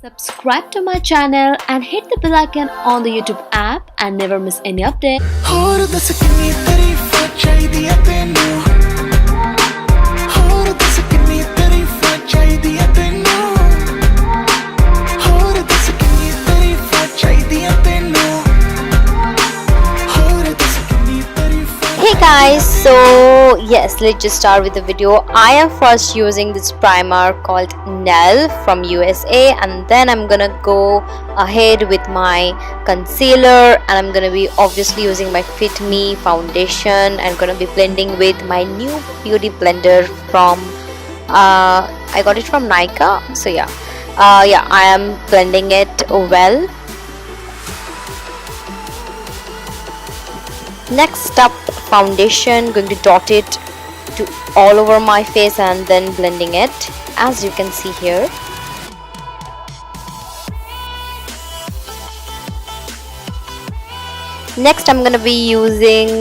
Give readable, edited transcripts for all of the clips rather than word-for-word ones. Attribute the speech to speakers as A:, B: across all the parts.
A: Subscribe to my channel and hit the bell icon on the YouTube app and never miss any update.
B: ਹੋਰ ਦੱਸ ਕਿੰਨੀ ਤਾਰੀਫਾਂ ਚਾਹੀਦੀਆਂ ਤੈਨੂੰ ਹੋਰ ਦੱਸ ਕਿੰਨੀ ਤਾਰੀਫਾਂ ਚਾਹੀਦੀਆਂ ਤੈਨੂੰ ਹੋਰ ਦੱਸ ਕਿੰਨੀ ਤਾਰੀਫਾਂ ਚਾਹੀਦੀਆਂ ਤੈਨੂੰ ਹੋਰ ਦੱਸ ਕਿੰਨੀ ਤਾਰੀਫਾਂ
C: Hey guys, so yes, let's just start with the video. I am first using this primer called Elle from USA, and then I'm gonna go ahead with my concealer, and I'm gonna be obviously using my Fit Me foundation and gonna be blending with my new beauty blender from I got it from Nika. So yeah, I am blending it well. Next up, foundation, going to dot it to all over my face and then blending it, as you can see here. Next, I'm going to be using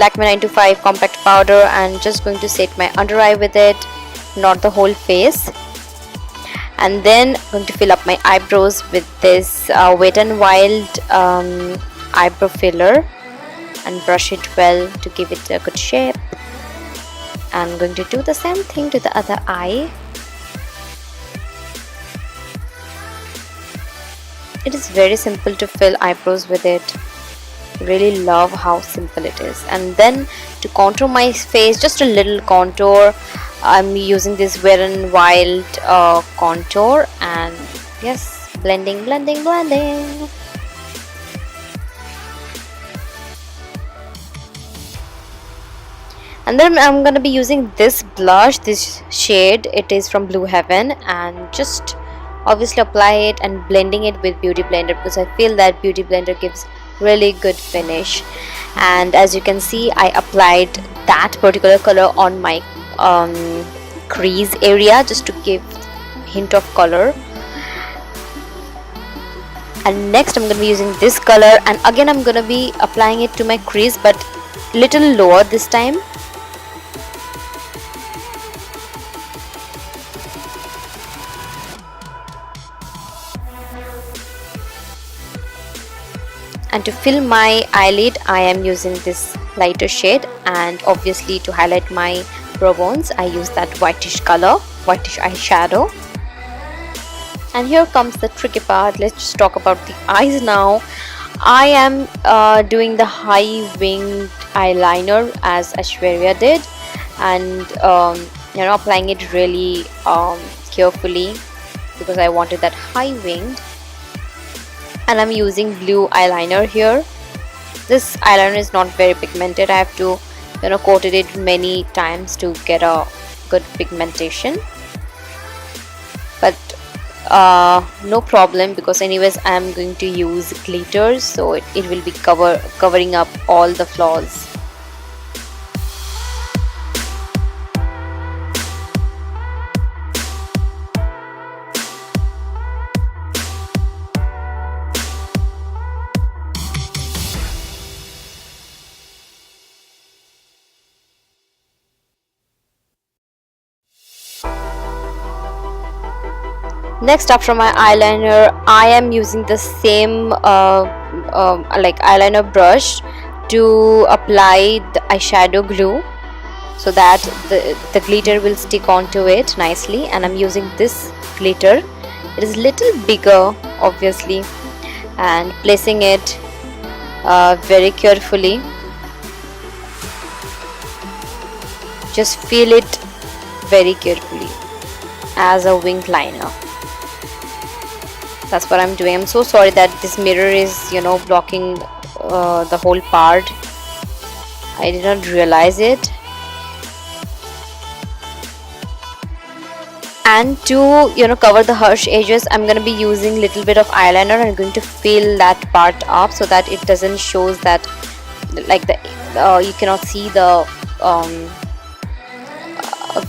C: Lakme 925 compact powder and just going to set my under eye with it, not the whole face. And then going to fill up my eyebrows with this Wet n Wild eyebrow filler and brush it well to give it a good shape. I'm going to do the same thing to the other eye. It is very simple to fill eyebrows with it. Really love how simple it is. And then to contour my face, just a little contour, I'm using this Wet n Wild contour, and yes, blending. And then I'm going to be using this blush, this shade, it is from Blue Heaven, and just obviously apply it and blending it with Beauty Blender, because I feel that Beauty Blender gives really good finish. And as you can see, I applied that particular color on my crease area just to give hint of color. And next I'm going to be using this color, and again I'm going to be applying it to my crease, but little lower this time. And to fill my eyelid, I am using this lighter shade, and obviously to highlight my brow bones, I use that whitish color, whitish eyeshadow. And here comes the tricky part. Let's just talk about the eyes now. I am doing the high winged eyeliner as Aishwarya did, and applying it really carefully because I wanted that high winged. And I'm using blue eyeliner here. This eyeliner is not very pigmented. I have to coated it many times to get a good pigmentation, but no problem, because anyways I am going to use glitter, so it will be covering up all the flaws. Next, after my eyeliner, I am using the same like eyeliner brush to apply the eyeshadow glue, so that the glitter will stick onto it nicely. And I'm using this glitter. It is little bigger obviously, and placing it very carefully. Just feel it very carefully as a winged liner. That's what I'm doing. I'm so sorry that this mirror is blocking the whole part. I did not realize it. And to cover the harsh edges, I'm going to be using little bit of eyeliner and going to fill that part up so that it doesn't shows that like you cannot see the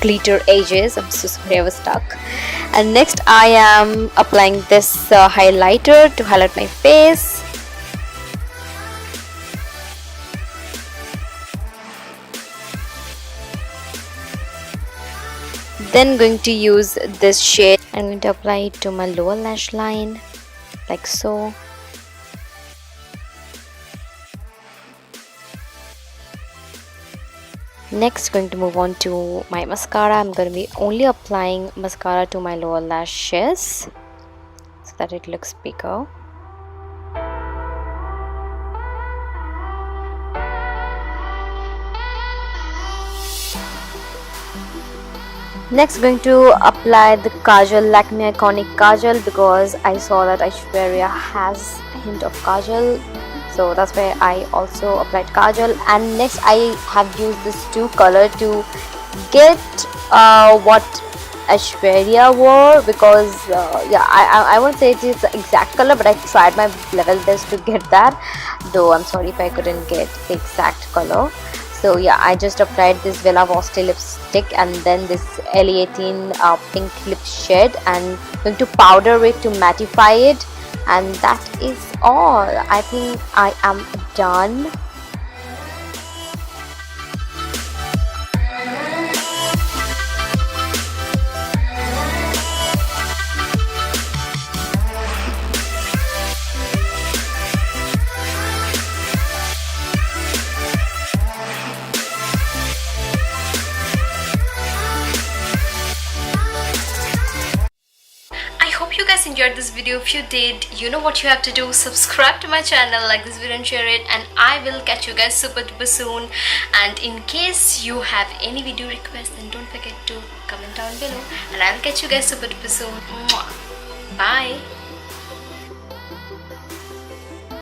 C: glitter edges. I'm so sorry, I was stuck. And next I am applying this highlighter to highlight my face. Then going to use this shade. I'm going to apply it to my lower lash line like so. Next, going to move on to my mascara. I'm going to be only applying mascara to my lower lashes so that it looks bigger. Next, going to apply the kajal, Lakme Iconic Kajal, because I saw that Aishwarya has a hint of kajal, so that's why I also applied kajal. And next, I have used this two color to get what Aishwarya wore, because yeah, I won't say it is the exact color, but I tried my level best to get that, though I'm sorry if I couldn't get the exact color. So yeah, I just applied this voste lipstick and then this Elle pink lip shade, and going to powder it to mattify it, and that is all. I think I am done.
A: You guys enjoyed this video. If you did, you know what you have to do. Subscribe to my channel, like this video and share it, and I will catch you guys super duper soon. And in case you have any video requests, then don't forget to comment down below, and I will catch you guys super duper soon. Mwah. Bye.